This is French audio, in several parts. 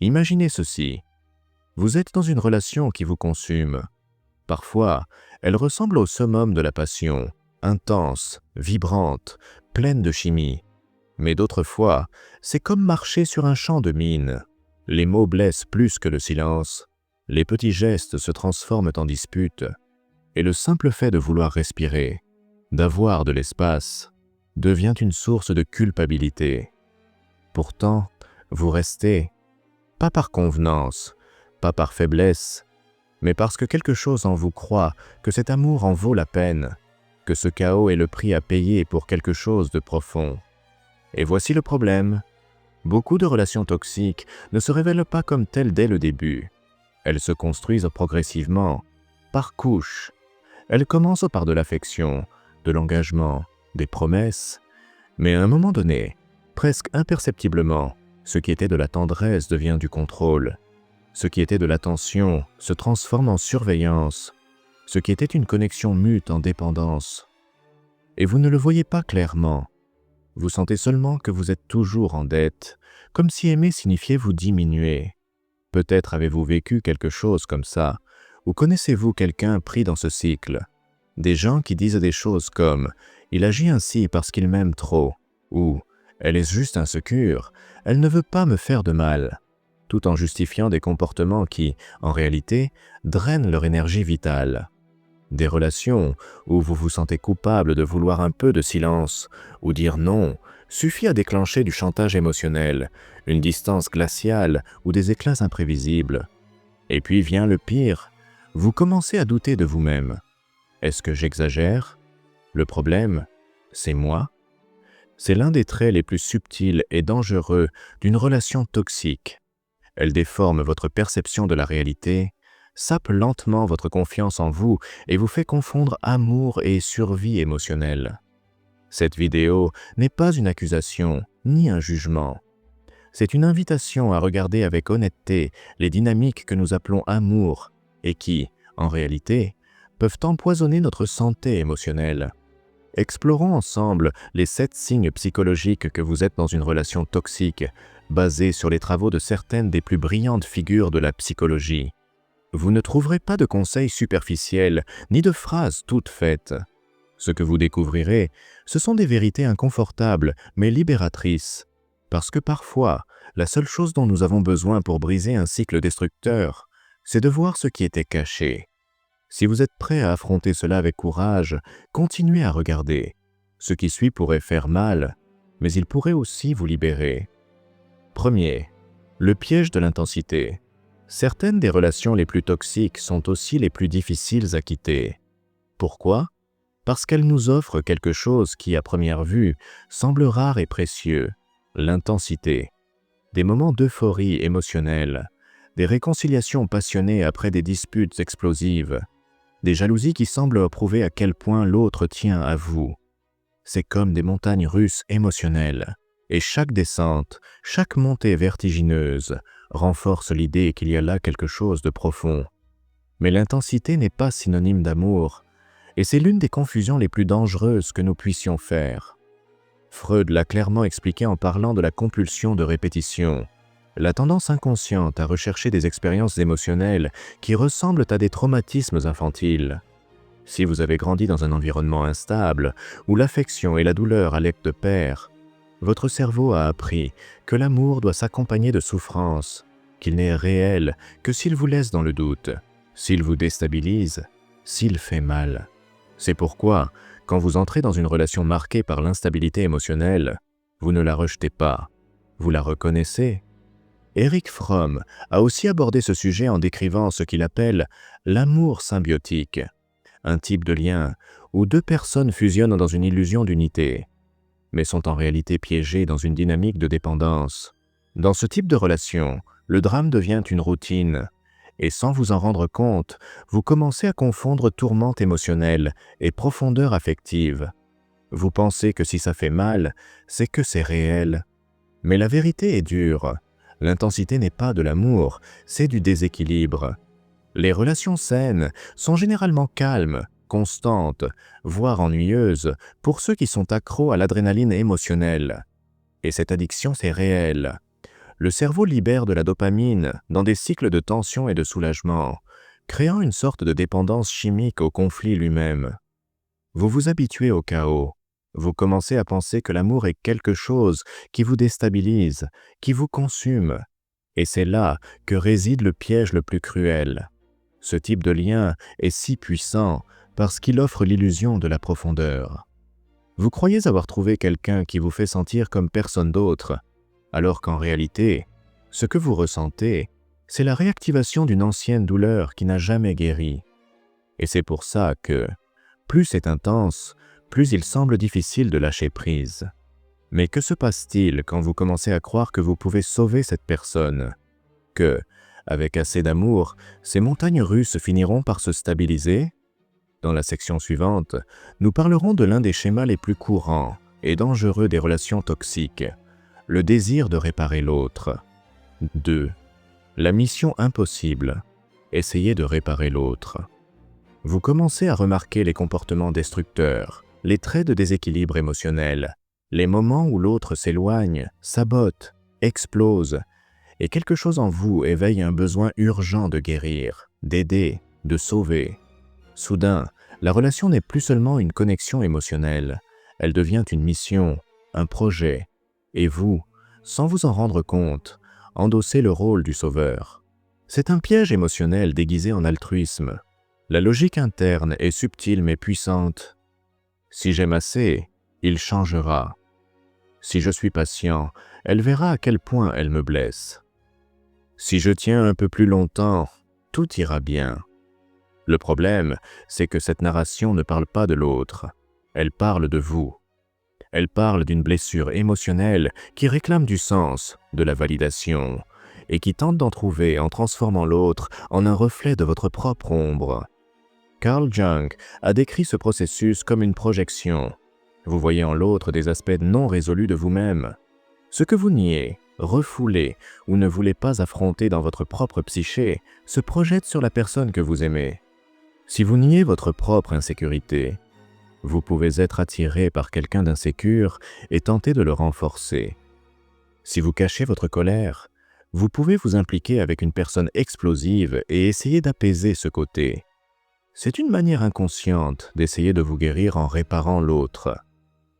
Imaginez ceci. Vous êtes dans une relation qui vous consume. Parfois, elle ressemble au summum de la passion, intense, vibrante, pleine de chimie. Mais d'autres fois, c'est comme marcher sur un champ de mine. Les mots blessent plus que le silence. Les petits gestes se transforment en disputes. Et le simple fait de vouloir respirer, d'avoir de l'espace, devient une source de culpabilité. Pourtant, vous restez, pas par convenance, pas par faiblesse, mais parce que quelque chose en vous croit que cet amour en vaut la peine, que ce chaos est le prix à payer pour quelque chose de profond. Et voici le problème. Beaucoup de relations toxiques ne se révèlent pas comme telles dès le début. Elles se construisent progressivement, par couches. Elles commencent par de l'affection, de l'engagement, des promesses, mais à un moment donné, presque imperceptiblement, ce qui était de la tendresse devient du contrôle. Ce qui était de l'attention se transforme en surveillance. Ce qui était une connexion mute en dépendance. Et vous ne le voyez pas clairement. Vous sentez seulement que vous êtes toujours en dette, comme si aimer signifiait vous diminuer. Peut-être avez-vous vécu quelque chose comme ça, ou connaissez-vous quelqu'un pris dans ce cycle? Des gens qui disent des choses comme « il agit ainsi parce qu'il m'aime trop » ou « elle est juste insécure, elle ne veut pas me faire de mal », tout en justifiant des comportements qui, en réalité, drainent leur énergie vitale. Des relations où vous vous sentez coupable de vouloir un peu de silence ou dire non suffit à déclencher du chantage émotionnel, une distance glaciale ou des éclats imprévisibles. Et puis vient le pire, vous commencez à douter de vous-même. Est-ce que j'exagère? Le problème, c'est moi. C'est l'un des traits les plus subtils et dangereux d'une relation toxique. Elle déforme votre perception de la réalité, sape lentement votre confiance en vous et vous fait confondre amour et survie émotionnelle. Cette vidéo n'est pas une accusation ni un jugement. C'est une invitation à regarder avec honnêteté les dynamiques que nous appelons amour et qui, en réalité, peuvent empoisonner notre santé émotionnelle. Explorons ensemble les 7 signes psychologiques que vous êtes dans une relation toxique, basés sur les travaux de certaines des plus brillantes figures de la psychologie. Vous ne trouverez pas de conseils superficiels, ni de phrases toutes faites. Ce que vous découvrirez, ce sont des vérités inconfortables, mais libératrices. Parce que parfois, la seule chose dont nous avons besoin pour briser un cycle destructeur, c'est de voir ce qui était caché. Si vous êtes prêt à affronter cela avec courage, continuez à regarder. Ce qui suit pourrait faire mal, mais il pourrait aussi vous libérer. Premier, le piège de l'intensité. Certaines des relations les plus toxiques sont aussi les plus difficiles à quitter. Pourquoi? Parce qu'elles nous offrent quelque chose qui, à première vue, semble rare et précieux, l'intensité. Des moments d'euphorie émotionnelle, des réconciliations passionnées après des disputes explosives, des jalousies qui semblent prouver à quel point l'autre tient à vous. C'est comme des montagnes russes émotionnelles, et chaque descente, chaque montée vertigineuse renforce l'idée qu'il y a là quelque chose de profond. Mais l'intensité n'est pas synonyme d'amour, et c'est l'une des confusions les plus dangereuses que nous puissions faire. Freud l'a clairement expliqué en parlant de la compulsion de répétition, la tendance inconsciente à rechercher des expériences émotionnelles qui ressemblent à des traumatismes infantiles. Si vous avez grandi dans un environnement instable, où l'affection et la douleur allaient de pair, votre cerveau a appris que l'amour doit s'accompagner de souffrance, qu'il n'est réel que s'il vous laisse dans le doute, s'il vous déstabilise, s'il fait mal. C'est pourquoi, quand vous entrez dans une relation marquée par l'instabilité émotionnelle, vous ne la rejetez pas, vous la reconnaissez. Erich Fromm a aussi abordé ce sujet en décrivant ce qu'il appelle l'amour symbiotique, un type de lien où 2 personnes fusionnent dans une illusion d'unité, mais sont en réalité piégées dans une dynamique de dépendance. Dans ce type de relation, le drame devient une routine, et sans vous en rendre compte, vous commencez à confondre tourmente émotionnelle et profondeur affective. Vous pensez que si ça fait mal, c'est que c'est réel. Mais la vérité est dure. L'intensité n'est pas de l'amour, c'est du déséquilibre. Les relations saines sont généralement calmes, constantes, voire ennuyeuses pour ceux qui sont accros à l'adrénaline émotionnelle. Et cette addiction, c'est réel. le cerveau libère de la dopamine dans des cycles de tension et de soulagement, créant une sorte de dépendance chimique au conflit lui-même. Vous vous habituez au chaos. Vous commencez à penser que l'amour est quelque chose qui vous déstabilise, qui vous consume. Et c'est là que réside le piège le plus cruel. Ce type de lien est si puissant parce qu'il offre l'illusion de la profondeur. Vous croyez avoir trouvé quelqu'un qui vous fait sentir comme personne d'autre, alors qu'en réalité, ce que vous ressentez, c'est la réactivation d'une ancienne douleur qui n'a jamais guéri. Et c'est pour ça que, plus c'est intense, plus il semble difficile de lâcher prise. Mais que se passe-t-il quand vous commencez à croire que vous pouvez sauver cette personne? Que, avec assez d'amour, ces montagnes russes finiront par se stabiliser? Dans la section suivante, nous parlerons de l'un des schémas les plus courants et dangereux des relations toxiques, le désir de réparer l'autre. 2. La mission impossible, essayer de réparer l'autre. Vous commencez à remarquer les comportements destructeurs, les traits de déséquilibre émotionnel, les moments où l'autre s'éloigne, sabote, explose, et quelque chose en vous éveille un besoin urgent de guérir, d'aider, de sauver. Soudain, la relation n'est plus seulement une connexion émotionnelle, elle devient une mission, un projet, et vous, sans vous en rendre compte, endossez le rôle du sauveur. C'est un piège émotionnel déguisé en altruisme. La logique interne est subtile mais puissante. Si j'aime assez, il changera. Si je suis patient, elle verra à quel point elle me blesse. Si je tiens un peu plus longtemps, tout ira bien. Le problème, c'est que cette narration ne parle pas de l'autre. Elle parle de vous. Elle parle d'une blessure émotionnelle qui réclame du sens, de la validation, et qui tente d'en trouver en transformant l'autre en un reflet de votre propre ombre. Carl Jung a décrit ce processus comme une projection. Vous voyez en l'autre des aspects non résolus de vous-même. Ce que vous niez, refoulez ou ne voulez pas affronter dans votre propre psyché se projette sur la personne que vous aimez. Si vous niez votre propre insécurité, vous pouvez être attiré par quelqu'un d'insécure et tenter de le renforcer. Si vous cachez votre colère, vous pouvez vous impliquer avec une personne explosive et essayer d'apaiser ce côté. C'est une manière inconsciente d'essayer de vous guérir en réparant l'autre.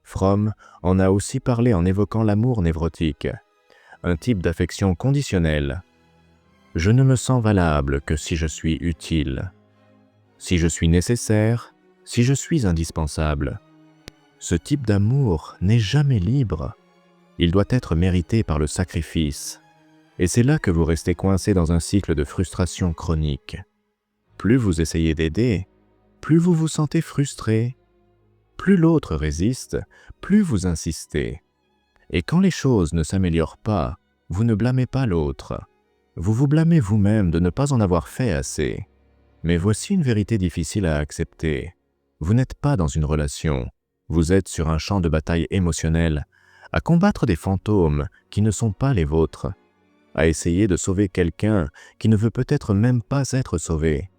Fromm en a aussi parlé en évoquant l'amour névrotique, un type d'affection conditionnelle. Je ne me sens valable que si je suis utile, si je suis nécessaire, si je suis indispensable. Ce type d'amour n'est jamais libre. Il doit être mérité par le sacrifice. Et c'est là que vous restez coincé dans un cycle de frustration chronique. Plus vous essayez d'aider, plus vous vous sentez frustré. Plus l'autre résiste, plus vous insistez. Et quand les choses ne s'améliorent pas, vous ne blâmez pas l'autre. Vous vous blâmez vous-même de ne pas en avoir fait assez. Mais voici une vérité difficile à accepter. Vous n'êtes pas dans une relation. Vous êtes sur un champ de bataille émotionnel, à combattre des fantômes qui ne sont pas les vôtres, à essayer de sauver quelqu'un qui ne veut peut-être même pas être sauvé.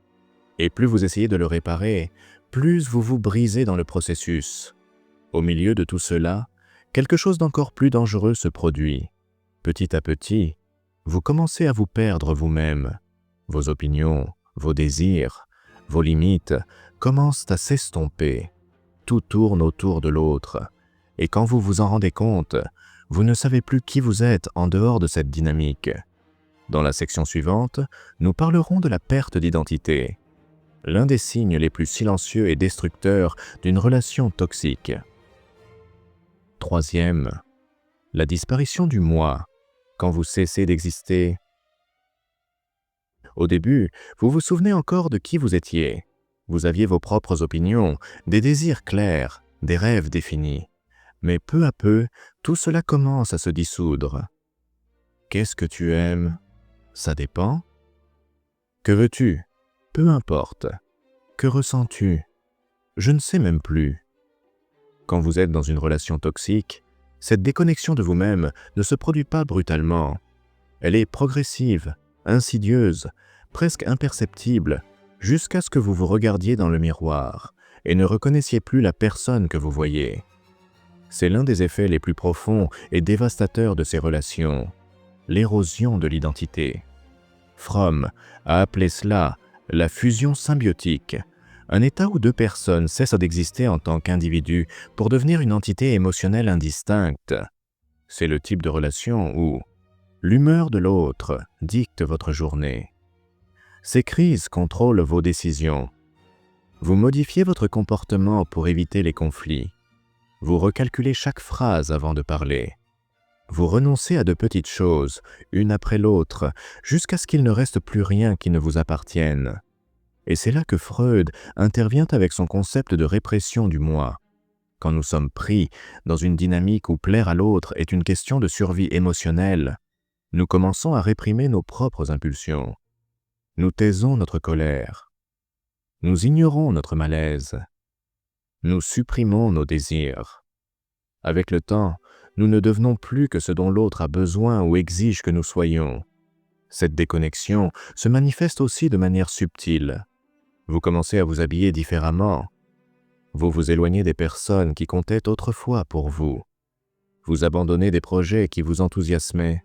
Et plus vous essayez de le réparer, plus vous vous brisez dans le processus. Au milieu de tout cela, quelque chose d'encore plus dangereux se produit. Petit à petit, vous commencez à vous perdre vous-même. Vos opinions, vos désirs, vos limites commencent à s'estomper. Tout tourne autour de l'autre. Et quand vous vous en rendez compte, vous ne savez plus qui vous êtes en dehors de cette dynamique. Dans la section suivante, nous parlerons de la perte d'identité, l'un des signes les plus silencieux et destructeurs d'une relation toxique. 3e, la disparition du moi, quand vous cessez d'exister. Au début, vous vous souvenez encore de qui vous étiez. Vous aviez vos propres opinions, des désirs clairs, des rêves définis. Mais peu à peu, tout cela commence à se dissoudre. Qu'est-ce que tu aimes? Ça dépend. Que veux-tu? Peu importe. Que ressens-tu? Je ne sais même plus. Quand vous êtes dans une relation toxique, cette déconnexion de vous-même ne se produit pas brutalement. Elle est progressive, insidieuse, presque imperceptible, jusqu'à ce que vous vous regardiez dans le miroir et ne reconnaissiez plus la personne que vous voyez. C'est l'un des effets les plus profonds et dévastateurs de ces relations. l'érosion de l'identité. Fromm a appelé cela la fusion symbiotique, un état où deux personnes cessent d'exister en tant qu'individus pour devenir une entité émotionnelle indistincte. C'est le type de relation où l'humeur de l'autre dicte votre journée. Ces crises contrôlent vos décisions. Vous modifiez votre comportement pour éviter les conflits. Vous recalculez chaque phrase avant de parler. Vous renoncez à de petites choses, une après l'autre, jusqu'à ce qu'il ne reste plus rien qui ne vous appartienne. Et c'est là que Freud intervient avec son concept de répression du moi. Quand nous sommes pris dans une dynamique où plaire à l'autre est une question de survie émotionnelle, nous commençons à réprimer nos propres impulsions. Nous taisons notre colère. Nous ignorons notre malaise. Nous supprimons nos désirs. Avec le temps, nous ne devenons plus que ce dont l'autre a besoin ou exige que nous soyons. Cette déconnexion se manifeste aussi de manière subtile. Vous commencez à vous habiller différemment. Vous vous éloignez des personnes qui comptaient autrefois pour vous. Vous abandonnez des projets qui vous enthousiasmaient.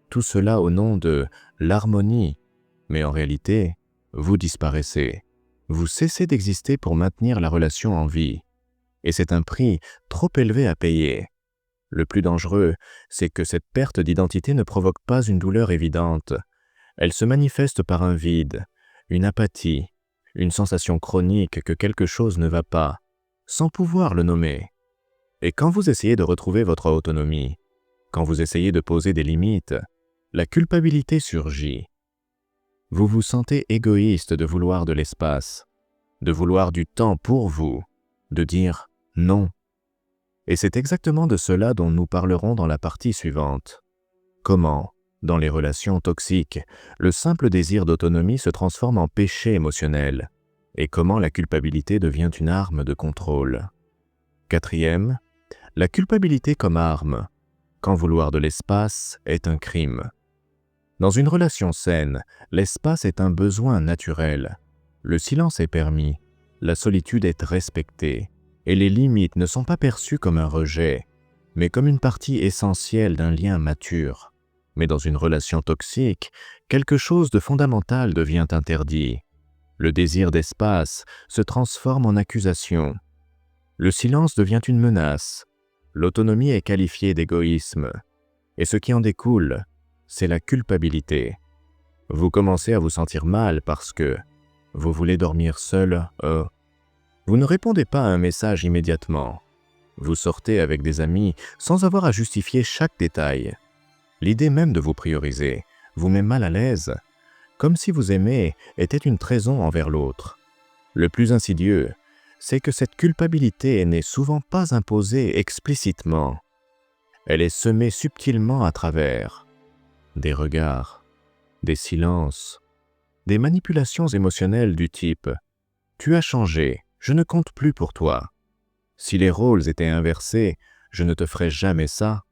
Tout cela au nom de l'harmonie, mais en réalité, vous disparaissez. Vous cessez d'exister pour maintenir la relation en vie. Et c'est un prix trop élevé à payer. Le plus dangereux, c'est que cette perte d'identité ne provoque pas une douleur évidente. Elle se manifeste par un vide, une apathie, une sensation chronique que quelque chose ne va pas, sans pouvoir le nommer. Et quand vous essayez de retrouver votre autonomie, quand vous essayez de poser des limites, la culpabilité surgit. Vous vous sentez égoïste de vouloir de l'espace, de vouloir du temps pour vous, de dire non. Et c'est exactement de cela dont nous parlerons dans la partie suivante. Comment, dans les relations toxiques, le simple désir d'autonomie se transforme en péché émotionnel, et comment la culpabilité devient une arme de contrôle. 4e, la culpabilité comme arme, quand vouloir de l'espace est un crime. Dans une relation saine, l'espace est un besoin naturel. Le silence est permis, la solitude est respectée, et les limites ne sont pas perçues comme un rejet, mais comme une partie essentielle d'un lien mature. Mais dans une relation toxique, quelque chose de fondamental devient interdit. Le désir d'espace se transforme en accusation. Le silence devient une menace. L'autonomie est qualifiée d'égoïsme. Et ce qui en découle, c'est la culpabilité. Vous commencez à vous sentir mal parce que vous voulez dormir seul. Vous ne répondez pas à un message immédiatement. Vous sortez avec des amis sans avoir à justifier chaque détail. L'idée même de vous prioriser vous met mal à l'aise, comme si vous aimez était une trahison envers l'autre. Le plus insidieux, c'est que cette culpabilité n'est souvent pas imposée explicitement. Elle est semée subtilement à travers des regards, des silences, des manipulations émotionnelles du type « Tu as changé, je ne compte plus pour toi. Si les rôles étaient inversés, je ne te ferais jamais ça. »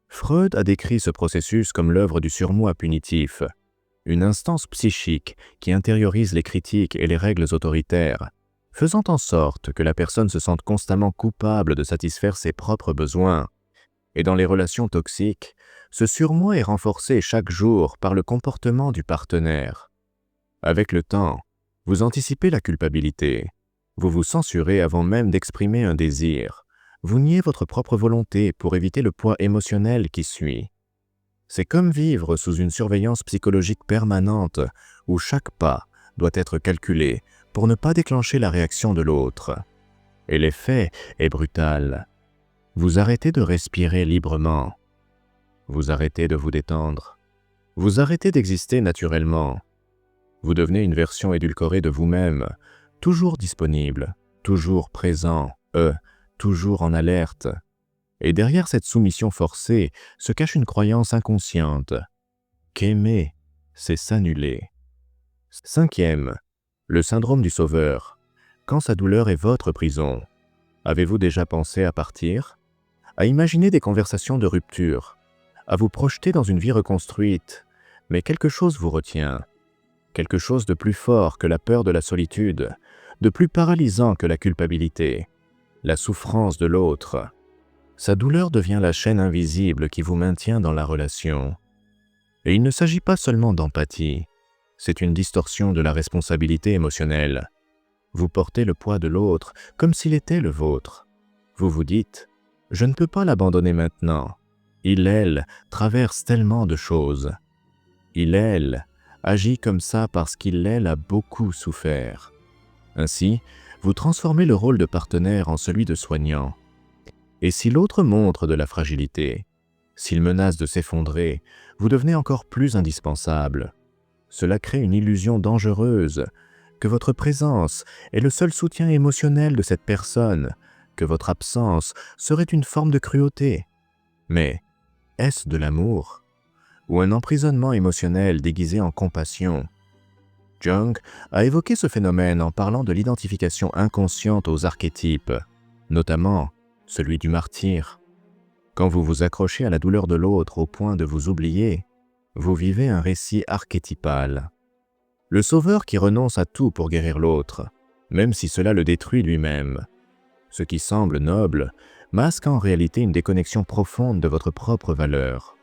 Freud a décrit ce processus comme l'œuvre du surmoi punitif, une instance psychique qui intériorise les critiques et les règles autoritaires, faisant en sorte que la personne se sente constamment coupable de satisfaire ses propres besoins. Et dans les relations toxiques, ce surmoi est renforcé chaque jour par le comportement du partenaire. Avec le temps, vous anticipez la culpabilité. Vous vous censurez avant même d'exprimer un désir. Vous niez votre propre volonté pour éviter le poids émotionnel qui suit. C'est comme vivre sous une surveillance psychologique permanente où chaque pas doit être calculé pour ne pas déclencher la réaction de l'autre. Et l'effet est brutal. Vous arrêtez de respirer librement. Vous arrêtez de vous détendre. Vous arrêtez d'exister naturellement. Vous devenez une version édulcorée de vous-même, toujours disponible, toujours présent, toujours en alerte. Et derrière cette soumission forcée se cache une croyance inconsciente qu'aimer, c'est s'annuler. 5e, le syndrome du sauveur, quand sa douleur est votre prison. Avez-vous déjà pensé à partir? À imaginer des conversations de rupture, à vous projeter dans une vie reconstruite, mais quelque chose vous retient. Quelque chose de plus fort que la peur de la solitude, de plus paralysant que la culpabilité, la souffrance de l'autre. Sa douleur devient la chaîne invisible qui vous maintient dans la relation. Et il ne s'agit pas seulement d'empathie, c'est une distorsion de la responsabilité émotionnelle. Vous portez le poids de l'autre comme s'il était le vôtre. Vous vous dites « Je ne peux pas l'abandonner maintenant. Il, elle, traverse tellement de choses. Il, elle, agit comme ça parce qu'il, elle, a beaucoup souffert. » Ainsi, vous transformez le rôle de partenaire en celui de soignant. Et si l'autre montre de la fragilité, s'il menace de s'effondrer, vous devenez encore plus indispensable. Cela crée une illusion dangereuse que votre présence est le seul soutien émotionnel de cette personne, que votre absence serait une forme de cruauté. Mais est-ce de l'amour ou un emprisonnement émotionnel déguisé en compassion? Jung a évoqué ce phénomène en parlant de l'identification inconsciente aux archétypes, notamment celui du martyr. Quand vous vous accrochez à la douleur de l'autre au point de vous oublier, vous vivez un récit archétypal. Le sauveur qui renonce à tout pour guérir l'autre, même si cela le détruit lui-même. Ce qui semble noble masque en réalité une déconnexion profonde de votre propre valeur.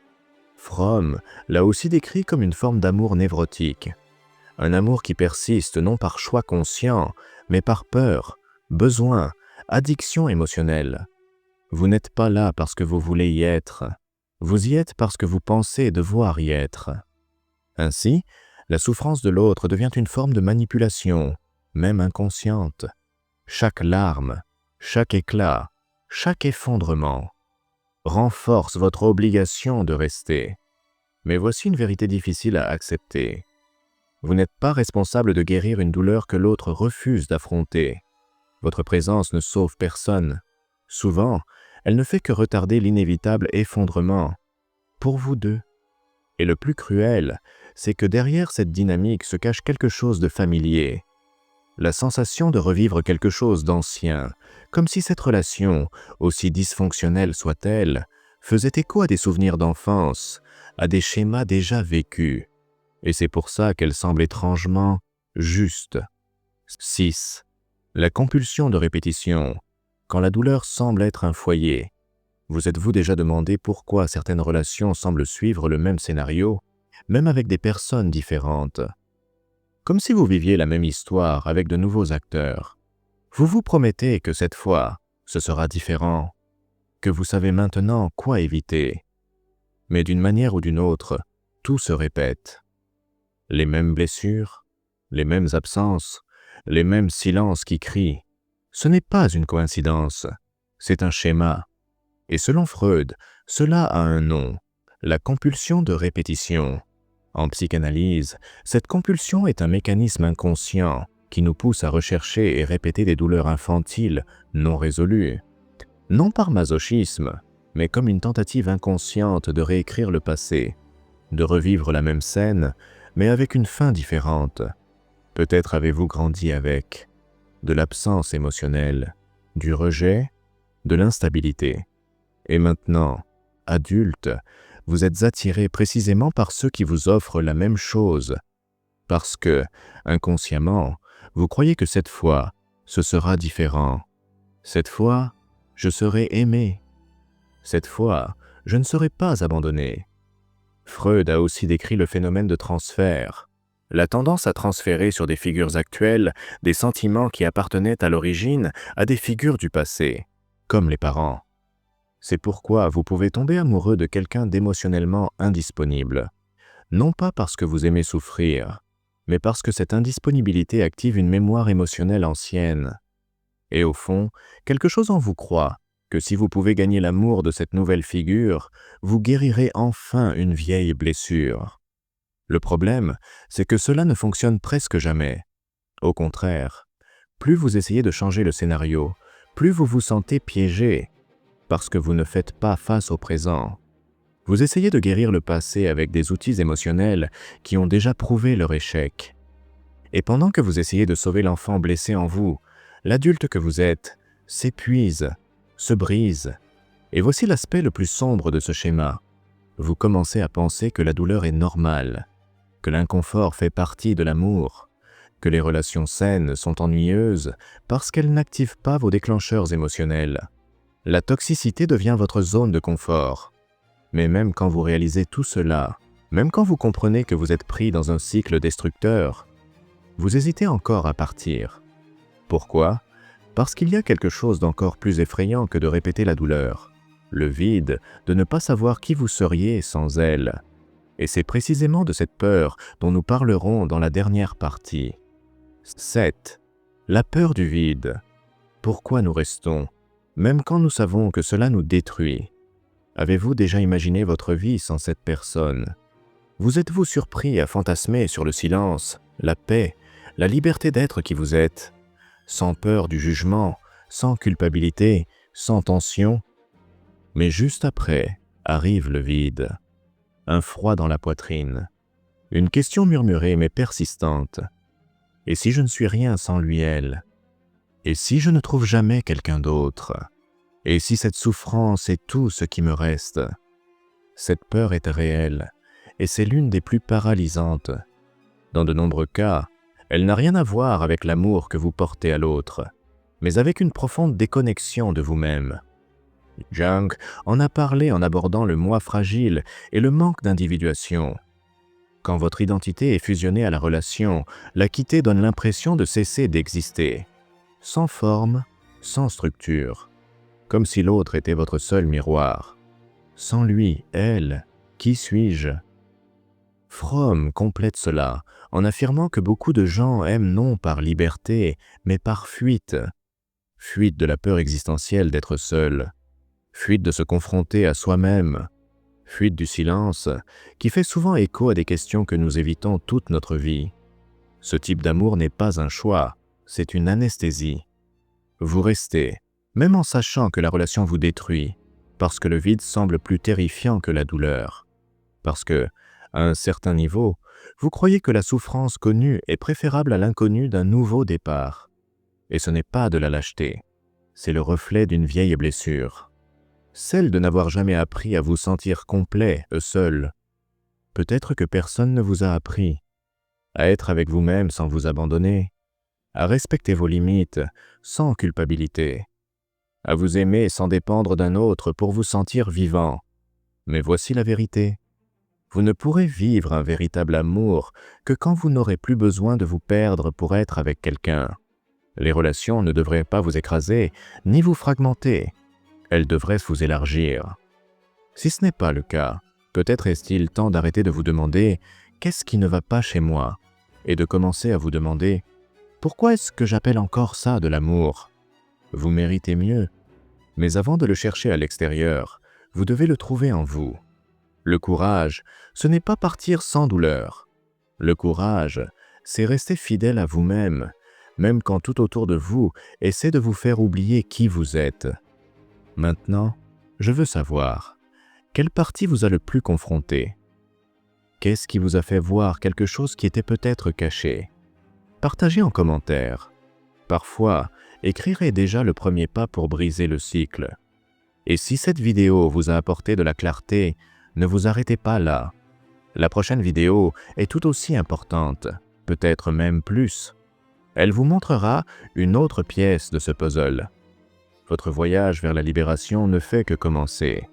Fromm l'a aussi décrit comme une forme d'amour névrotique. Un amour qui persiste non par choix conscient, mais par peur, besoin, addiction émotionnelle. Vous n'êtes pas là parce que vous voulez y être. Vous y êtes parce que vous pensez devoir y être. Ainsi, la souffrance de l'autre devient une forme de manipulation, même inconsciente. Chaque larme, chaque éclat, chaque effondrement renforce votre obligation de rester. Mais voici une vérité difficile à accepter. Vous n'êtes pas responsable de guérir une douleur que l'autre refuse d'affronter. Votre présence ne sauve personne. Souvent, elle ne fait que retarder l'inévitable effondrement, pour vous deux. Et le plus cruel, c'est que derrière cette dynamique se cache quelque chose de familier. La sensation de revivre quelque chose d'ancien, comme si cette relation, aussi dysfonctionnelle soit-elle, faisait écho à des souvenirs d'enfance, à des schémas déjà vécus. Et c'est pour ça qu'elle semble étrangement juste. 6. La compulsion de répétition. Quand la douleur semble être un foyer, vous êtes-vous déjà demandé pourquoi certaines relations semblent suivre le même scénario, même avec des personnes différentes? Comme si vous viviez la même histoire avec de nouveaux acteurs. Vous vous promettez que cette fois, ce sera différent, que vous savez maintenant quoi éviter. Mais d'une manière ou d'une autre, tout se répète. Les mêmes blessures, les mêmes absences, les mêmes silences qui crient. Ce n'est pas une coïncidence, c'est un schéma. Et selon Freud, cela a un nom, la compulsion de répétition. En psychanalyse, cette compulsion est un mécanisme inconscient qui nous pousse à rechercher et répéter des douleurs infantiles non résolues. Non par masochisme, mais comme une tentative inconsciente de réécrire le passé, de revivre la même scène, mais avec une fin différente. Peut-être avez-vous grandi avec de l'absence émotionnelle, du rejet, de l'instabilité. Et maintenant, adulte, vous êtes attiré précisément par ceux qui vous offrent la même chose, parce que, inconsciemment, vous croyez que cette fois, ce sera différent. Cette fois, je serai aimé. Cette fois, je ne serai pas abandonné. Freud a aussi décrit le phénomène de transfert, la tendance à transférer sur des figures actuelles des sentiments qui appartenaient à l'origine à des figures du passé, comme les parents. C'est pourquoi vous pouvez tomber amoureux de quelqu'un d'émotionnellement indisponible, non pas parce que vous aimez souffrir, mais parce que cette indisponibilité active une mémoire émotionnelle ancienne. Et au fond, quelque chose en vous croit que si vous pouvez gagner l'amour de cette nouvelle figure, vous guérirez enfin une vieille blessure. Le problème, c'est que cela ne fonctionne presque jamais. Au contraire, plus vous essayez de changer le scénario, plus vous vous sentez piégé, parce que vous ne faites pas face au présent. Vous essayez de guérir le passé avec des outils émotionnels qui ont déjà prouvé leur échec. Et pendant que vous essayez de sauver l'enfant blessé en vous, l'adulte que vous êtes s'épuise, se brise. Et voici l'aspect le plus sombre de ce schéma. Vous commencez à penser que la douleur est normale, que l'inconfort fait partie de l'amour, que les relations saines sont ennuyeuses parce qu'elles n'activent pas vos déclencheurs émotionnels. La toxicité devient votre zone de confort. Mais même quand vous réalisez tout cela, Même quand vous comprenez que vous êtes pris dans un cycle destructeur, vous hésitez encore à partir. Pourquoi? Parce qu'il y a quelque chose d'encore plus effrayant que de répéter la douleur, le vide de ne pas savoir qui vous seriez sans elle. Et c'est précisément de cette peur dont nous parlerons dans la dernière partie. 7. La peur du vide. Pourquoi nous restons, même quand nous savons que cela nous détruit? Avez-vous déjà imaginé votre vie sans cette personne? Vous êtes-vous surpris à fantasmer sur le silence, la paix, la liberté d'être qui vous êtes, sans peur du jugement, sans culpabilité, sans tension? Mais juste après arrive le vide, un froid dans la poitrine, une question murmurée mais persistante. Et si je ne suis rien sans lui, elle? Et si je ne trouve jamais quelqu'un d'autre? Et si cette souffrance est tout ce qui me reste? Cette peur est réelle, et c'est l'une des plus paralysantes. Dans de nombreux cas, elle n'a rien à voir avec l'amour que vous portez à l'autre, mais avec une profonde déconnexion de vous-même. Jung en a parlé en abordant le moi fragile et le manque d'individuation. Quand votre identité est fusionnée à la relation, la quitter donne l'impression de cesser d'exister, sans forme, sans structure, comme si l'autre était votre seul miroir. Sans lui, elle, qui suis-je? Fromm complète cela en affirmant que beaucoup de gens aiment non par liberté, mais par fuite. Fuite de la peur existentielle d'être seul, fuite de se confronter à soi-même, fuite du silence, qui fait souvent écho à des questions que nous évitons toute notre vie. Ce type d'amour n'est pas un choix, c'est une anesthésie. Vous restez, même en sachant que la relation vous détruit, parce que le vide semble plus terrifiant que la douleur. Parce que, à un certain niveau, vous croyez que la souffrance connue est préférable à l'inconnu d'un nouveau départ. Et ce n'est pas de la lâcheté, c'est le reflet d'une vieille blessure. Celle de n'avoir jamais appris à vous sentir complet, seul. Peut-être que personne ne vous a appris à être avec vous-même sans vous abandonner, à respecter vos limites sans culpabilité, à vous aimer sans dépendre d'un autre pour vous sentir vivant. Mais voici la vérité. Vous ne pourrez vivre un véritable amour que quand vous n'aurez plus besoin de vous perdre pour être avec quelqu'un. Les relations ne devraient pas vous écraser, ni vous fragmenter. Elles devraient vous élargir. Si ce n'est pas le cas, peut-être est-il temps d'arrêter de vous demander « Qu'est-ce qui ne va pas chez moi ?» et de commencer à vous demander « Pourquoi est-ce que j'appelle encore ça de l'amour ?» Vous méritez mieux. Mais avant de le chercher à l'extérieur, vous devez le trouver en vous. Le courage, ce n'est pas partir sans douleur. Le courage, c'est rester fidèle à vous-même, même quand tout autour de vous essaie de vous faire oublier qui vous êtes. Maintenant, je veux savoir, quelle partie vous a le plus confronté? Qu'est-ce qui vous a fait voir quelque chose qui était peut-être caché? Partagez en commentaire. Parfois, écrire est déjà le premier pas pour briser le cycle. Et si cette vidéo vous a apporté de la clarté, ne vous arrêtez pas là. La prochaine vidéo est tout aussi importante, peut-être même plus. Elle vous montrera une autre pièce de ce puzzle. Votre voyage vers la libération ne fait que commencer.